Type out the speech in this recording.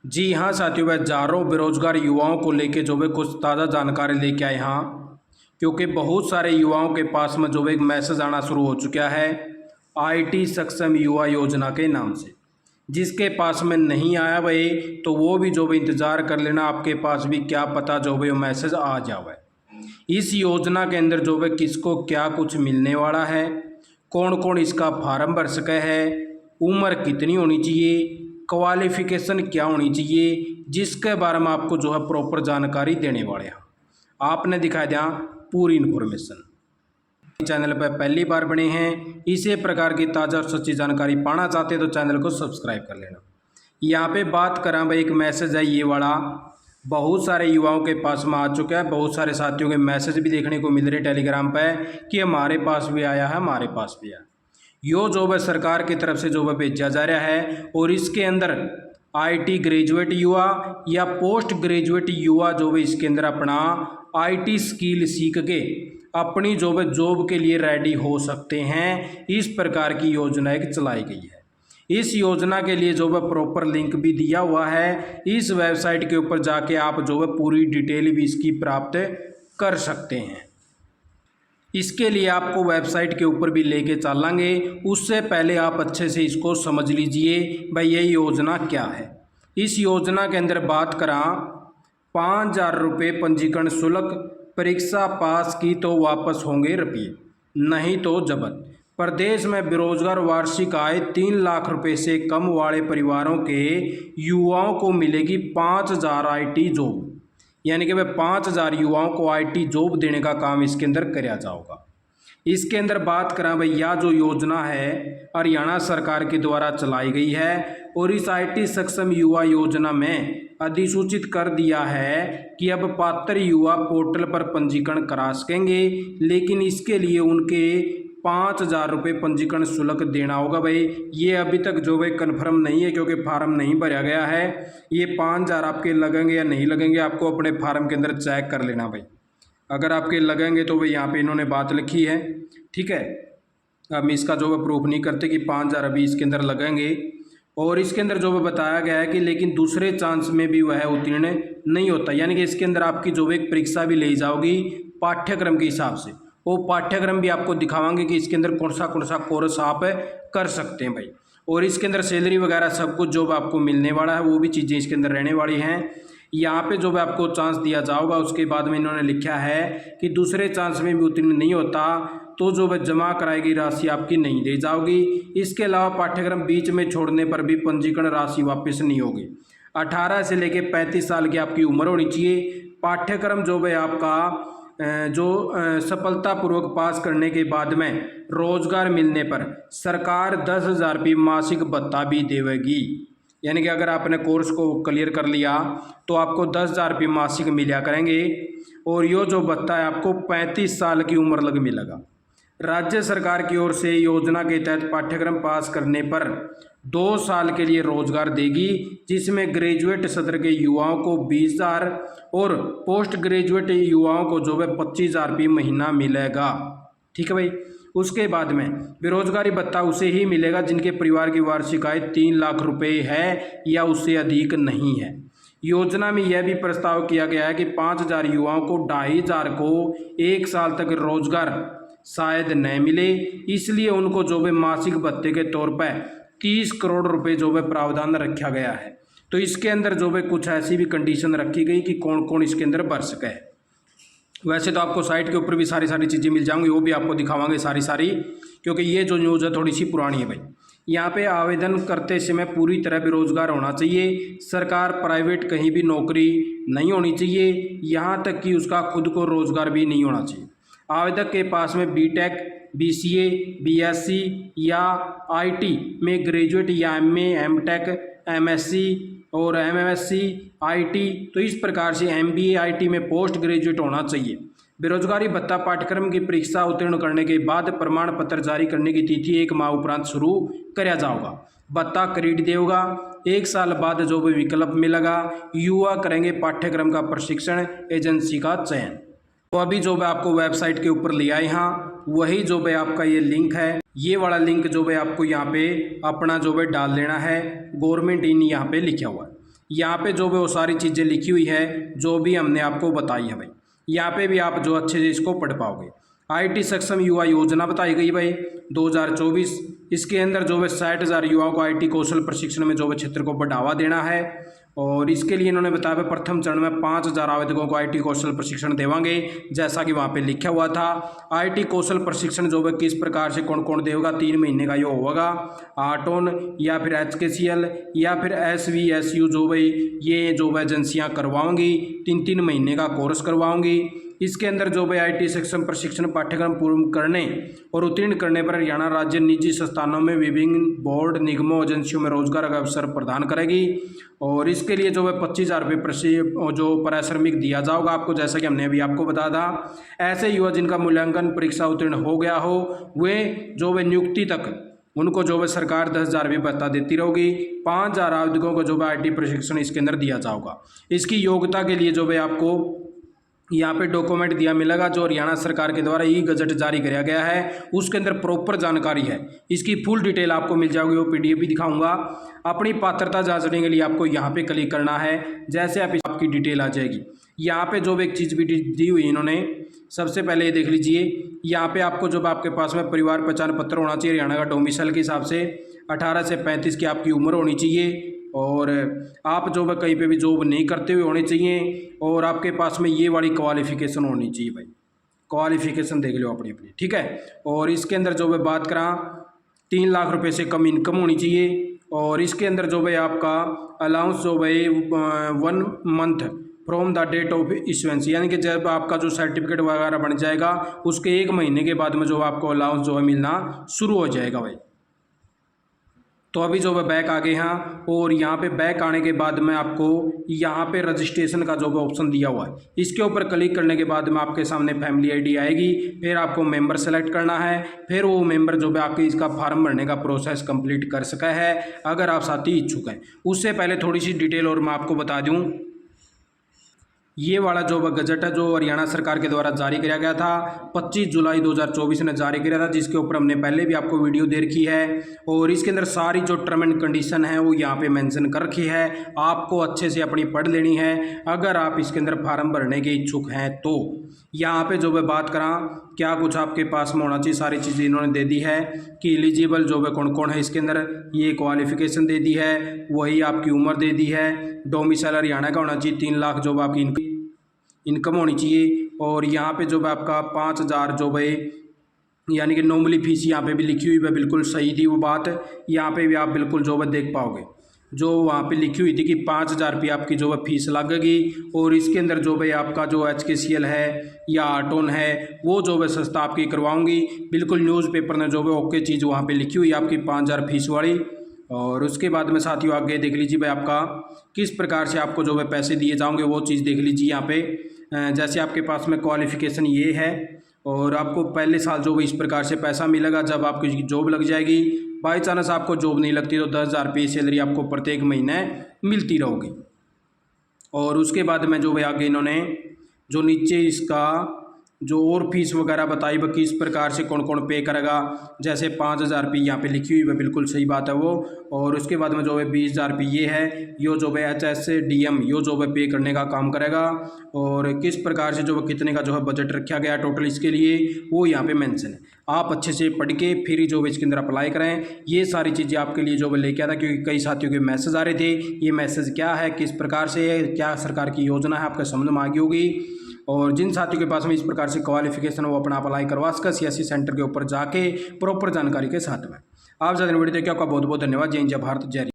जी हाँ साथियों, मैं जा रहा हूँ बेरोजगार युवाओं को लेके जो है कुछ ताज़ा जानकारी लेके आए हाँ, क्योंकि बहुत सारे युवाओं के पास में जो है एक मैसेज आना शुरू हो चुका है आईटी सक्षम युवा योजना के नाम से। जिसके पास में नहीं आया भाई तो वो भी जो है इंतज़ार कर लेना, आपके पास भी क्या पता जो है वो मैसेज आ जावे। इस योजना के अंदर जो है किसको क्या कुछ मिलने वाला है, कौन कौन इसका फार्म भर सके है, उम्र कितनी होनी चाहिए, क्वालिफिकेशन क्या होनी चाहिए, जिसके बारे में आपको जो है प्रॉपर जानकारी देने वाले हैं। आपने दिखा दिया पूरी इन्फॉर्मेशन। चैनल पर पहली बार बने हैं, इसी प्रकार की ताज़ा और सच्ची जानकारी पाना चाहते हैं तो चैनल को सब्सक्राइब कर लेना। यहाँ पे बात करा भाई, एक मैसेज है ये वाला, बहुत सारे युवाओं के पास में आ चुका है। बहुत सारे साथियों के मैसेज भी देखने को मिल रहे टेलीग्राम पे कि हमारे पास भी आया है, हमारे पास भी आया। यो जो है सरकार की तरफ से जो है भेजा जा रहा है और इसके अंदर आईटी ग्रेजुएट युवा या पोस्ट ग्रेजुएट युवा जो है इसके अंदर अपना आईटी स्किल सीख के अपनी जो है जॉब के लिए रेडी हो सकते हैं। इस प्रकार की योजना एक चलाई गई है। इस योजना के लिए जो है प्रॉपर लिंक भी दिया हुआ है। इस वेबसाइट के ऊपर जाके आप जो है पूरी डिटेल भी इसकी प्राप्त कर सकते हैं। इसके लिए आपको वेबसाइट के ऊपर भी लेके चलेंगे, उससे पहले आप अच्छे से इसको समझ लीजिए भाई ये योजना क्या है। इस योजना के अंदर बात करा 5,000 रुपये पंजीकरण शुल्क, परीक्षा पास की तो वापस होंगे रुपये, नहीं तो जब्त। प्रदेश में बेरोजगार वार्षिक आय 3 लाख रुपए से कम वाले परिवारों के युवाओं को मिलेगी 5,000 आईटी जॉब, यानी कि वह 5,000 युवाओं को आईटी जॉब देने का काम इसके अंदर कराया जाएगा। इसके अंदर बात करें भाई, यह जो योजना है हरियाणा सरकार के द्वारा चलाई गई है और इस आईटी सक्षम युवा योजना में अधिसूचित कर दिया है कि अब पात्र युवा पोर्टल पर पंजीकरण करा सकेंगे, लेकिन इसके लिए उनके 5,000 रुपये पंजीकरण शुल्क देना होगा। भाई ये अभी तक जो है कन्फर्म नहीं है क्योंकि फार्म नहीं भरा गया है। ये 5,000 आपके लगेंगे या नहीं लगेंगे आपको अपने फार्म के अंदर चेक कर लेना भाई। अगर आपके लगेंगे तो भाई यहाँ पे इन्होंने बात लिखी है, ठीक है। हम इसका जो है प्रूफ नहीं करते कि 5,000 अभी इसके अंदर लगेंगे। और इसके अंदर जो है बताया गया है कि लेकिन दूसरे चांस में भी वह उत्तीर्ण नहीं होता, यानी कि इसके अंदर आपकी जो है एक परीक्षा भी ले जाओगी पाठ्यक्रम के हिसाब से। वो पाठ्यक्रम भी आपको दिखावाएंगे कि इसके अंदर कौन सा कोर्स आप कर सकते हैं भाई। और इसके अंदर सैलरी वगैरह सब कुछ जो आपको मिलने वाला है वो भी चीज़ें इसके अंदर रहने वाली हैं। यहाँ पे जो है आपको चांस दिया जाएगा। उसके बाद में इन्होंने लिखा है कि दूसरे चांस में भी उत्तीर्ण नहीं होता तो जो है जमा कराई गई राशि आपकी नहीं दी जाएगी। इसके अलावा पाठ्यक्रम बीच में छोड़ने पर भी पंजीकरण राशि वापस नहीं होगी। 18 से लेकर 35 साल की आपकी उम्र होनी चाहिए। पाठ्यक्रम जो है आपका सफलतापूर्वक पास करने के बाद में रोजगार मिलने पर सरकार 10,000 रुपये मासिक भत्ता भी देगी। यानी कि अगर आपने कोर्स को क्लियर कर लिया तो आपको 10,000 रुपये मासिक मिला करेंगे और ये जो भत्ता है आपको 35 साल की उम्र लग मिलेगा। राज्य सरकार की ओर से योजना के तहत पाठ्यक्रम पास करने पर 2 साल के लिए रोजगार देगी, जिसमें ग्रेजुएट सत्र के युवाओं को 20,000 और पोस्ट ग्रेजुएट युवाओं को जो है 25,000 रुपये महीना मिलेगा, ठीक है भाई। उसके बाद में बेरोजगारी भत्ता उसे ही मिलेगा जिनके परिवार की वार्षिक आय 3 लाख रुपए है या उससे अधिक नहीं है। योजना में यह भी प्रस्ताव किया गया है कि 5,000 युवाओं को 2,500 को 1 साल तक रोजगार शायद न मिले, इसलिए उनको जो है मासिक भत्ते के तौर पर 30 करोड़ रुपए जो है प्रावधान रखा गया है। तो इसके अंदर जो है कुछ ऐसी भी कंडीशन रखी गई कि कौन कौन इसके अंदर भर सके। वैसे तो आपको साइट के ऊपर भी सारी चीज़ें मिल जाएंगी, वो भी आपको दिखावांगे सारी, क्योंकि ये जो न्यूज़ है थोड़ी सी पुरानी है भाई। यहाँ पे आवेदन करते समय पूरी तरह बेरोजगार होना चाहिए। सरकार प्राइवेट कहीं भी नौकरी नहीं होनी चाहिए, यहाँ तक कि उसका खुद को रोजगार भी नहीं होना चाहिए। आवेदक के पास में बीटेक, बीसीए, बीएससी या आईटी में ग्रेजुएट या एमए, एमटेक, एमएससी और एमएससी आईटी, तो इस प्रकार से एमबीए आईटी में पोस्ट ग्रेजुएट होना चाहिए। बेरोजगारी भत्ता पाठ्यक्रम की परीक्षा उत्तीर्ण करने के बाद प्रमाण पत्र जारी करने की तिथि 1 माह उपरांत शुरू कराया जाएगा। भत्ता क्रेडिट देगा। 1 साल बाद जो भी विकल्प मिलेगा, युवा करेंगे पाठ्यक्रम का प्रशिक्षण, एजेंसी का चयन। तो अभी जो है आपको वेबसाइट के ऊपर ले आए हाँ, वही जो है आपका ये लिंक है। ये वाला लिंक जो है आपको यहाँ पे अपना जो है डाल लेना है। गवर्नमेंट इन यहाँ पे लिखा हुआ है। यहाँ पे जो भी वो सारी चीज़ें लिखी हुई है जो भी हमने आपको बताई है भाई, यहाँ पे भी आप जो अच्छे से इसको पढ़ पाओगे। IT सक्षम युवा योजना बताई गई भाई 2024। इसके अंदर जो है 60,000 युवाओं को IT कौशल प्रशिक्षण में जो है क्षेत्र को बढ़ावा देना है। और इसके लिए इन्होंने बताया प्रथम चरण में 5,000 आवेदकों को IT कौशल प्रशिक्षण देवांगे, जैसा कि वहाँ पे लिखा हुआ था। IT कौशल प्रशिक्षण जो है किस प्रकार से कौन कौन देगा, 3 महीने का ये होगा। आटोन या फिर HKCL या फिर SVSU जो भाई ये जो है एजेंसियाँ करवाऊंगी, 3-3 महीने का कोर्स करवाऊंगी। इसके अंदर जो भी IT सक्षम प्रशिक्षण पाठ्यक्रम पूर्ण करने और उत्तीर्ण करने पर हरियाणा राज्य निजी संस्थानों में विभिन्न बोर्ड निगमों एजेंसियों में रोजगार का अवसर प्रदान करेगी। और इसके लिए जो है 25,000 रुपये जो पारिश्रमिक दिया जाएगा आपको, जैसा कि हमने अभी आपको बताया था। ऐसे युवा जिनका मूल्यांकन परीक्षा उत्तीर्ण हो गया हो वे जो वे नियुक्ति तक उनको जो है सरकार 10,000 रुपये भत्ता देती रहेगी। 5,000 आवेदकों को जो है IT प्रशिक्षण इसके अंदर दिया जाएगा। इसकी योग्यता के लिए जो है आपको यहाँ पे डॉक्यूमेंट दिया मिलेगा जो हरियाणा सरकार के द्वारा ई गजट जारी किया गया है, उसके अंदर प्रॉपर जानकारी है। इसकी फुल डिटेल आपको मिल जाएगी, वो PDF भी दिखाऊंगा। अपनी पात्रता जांचने के लिए आपको यहाँ पे क्लिक करना है। जैसे आप आपकी डिटेल आ जाएगी, यहाँ पे जो एक चीज़ भी दी हुई इन्होंने, सबसे पहले ये देख लीजिए। यहाँ पे आपको जब आपके पास में परिवार पहचान पत्र होना चाहिए हरियाणा का डोमिसाइल के हिसाब से, 18 से 35 की आपकी उम्र होनी चाहिए। और आप जो है कहीं पे भी जॉब नहीं करते हुए होने चाहिए। और आपके पास में ये वाली क्वालिफिकेशन होनी चाहिए भाई, क्वालिफिकेशन देख लो अपनी अपनी, ठीक है। और इसके अंदर जो है बात करा 3 लाख रुपए से कम इनकम होनी चाहिए। और इसके अंदर जो है आपका अलाउंस जो है 1 month from the date of issuance, यानी कि जब आपका जो सर्टिफिकेट वगैरह बन जाएगा उसके 1 महीने के बाद में जो आपको अलाउंस जो है मिलना शुरू हो जाएगा भाई। तो अभी जो है बैक आ गए हैं। और यहाँ पे बैक आने के बाद में आपको यहाँ पे रजिस्ट्रेशन का जो है ऑप्शन दिया हुआ है, इसके ऊपर क्लिक करने के बाद में आपके सामने फैमिली ID आएगी। फिर आपको मेंबर सेलेक्ट करना है। फिर वो मेंबर जो है आपके इसका फॉर्म भरने का प्रोसेस कंप्लीट कर सका है अगर आप साथी इच्छुक हैं। उससे पहले थोड़ी सी डिटेल और मैं आपको बता दूँ, ये वाला जो गजट है जो हरियाणा सरकार के द्वारा जारी किया गया था 25 जुलाई 2024 ने जारी किया था, जिसके ऊपर हमने पहले भी आपको वीडियो दे रखी है। और इसके अंदर सारी जो टर्म एंड कंडीशन है वो यहाँ पे मेंशन कर रखी है, आपको अच्छे से अपनी पढ़ लेनी है अगर आप इसके अंदर फार्म भरने के इच्छुक हैं। तो यहाँ पे जो है बात करा क्या कुछ आपके पास में होना चाहिए, सारी चीज़ें इन्होंने दे दी है कि एलिजिबल जो है कौन कौन है इसके अंदर, ये क्वालिफिकेशन दे दी है, वही आपकी उम्र दे दी है, डोमिसाइल हरियाणा का होना चाहिए, 3 लाख जो आपकी इनकम होनी चाहिए। और यहाँ पे जो है आपका 5,000 जो है यानी कि नॉर्मली फीस यहाँ पे भी लिखी हुई है, बिल्कुल सही थी वो बात। यहाँ पे भी आप बिल्कुल जो है देख पाओगे जो वहाँ पे लिखी हुई थी कि 5,000 रुपये आपकी जो है फीस लगेगी। और इसके अंदर जो है आपका जो HKCL है या आटोन है वो जो है संस्था आपकी करवाऊँगी। बिल्कुल न्यूज़पेपर ने जो है ओके चीज़ वहाँ पे लिखी हुई है आपकी 5,000 फीस वाली। और उसके बाद में साथियों आगे देख लीजिए भाई आपका किस प्रकार से आपको जो है पैसे दिए जाएंगे, वो चीज़ देख लीजिए यहाँ पे। जैसे आपके पास में क्वालिफ़िकेशन ये है और आपको पहले साल जो है इस प्रकार से पैसा मिलेगा जब आपकी जॉब लग जाएगी। बाई चांस आपको जॉब नहीं लगती तो 10,000 रुपये सैलरी आपको प्रत्येक महीने मिलती रहेगी। और उसके बाद में जो है आगे इन्होंने जो नीचे इसका जो और फीस वगैरह बताई वह किस प्रकार से कौन कौन पे करेगा, जैसे 5,000 रुपये यहाँ पे लिखी हुई है, बिल्कुल सही बात है वो। और उसके बाद में जो है 20,000 रुपये ये है, यो जो है HSDM यो जो है पे करने का काम करेगा। और किस प्रकार से जो है कितने का जो है बजट रखा गया टोटल इसके लिए वो यहाँ पे मेंशन है। आप अच्छे से पढ़ के फिर जो है इसके अंदर अप्लाई करें। ये सारी चीज़ें आपके लिए जो है लेके आता, क्योंकि कई साथियों के मैसेज आ रहे थे ये मैसेज क्या है, किस प्रकार से है, क्या सरकार की योजना है, आपका समझ में आ गई होगी। और जिन साथियों के पास में इस प्रकार से क्वालिफिकेशन वो अपना अप्लाई करवा सका CSC सेंटर के ऊपर जाके प्रॉपर जानकारी के साथ में। आप ज़्यादा वीडियो देखिए, आपका बहुत बहुत धन्यवाद। जय हिंद, जय भारत, जय।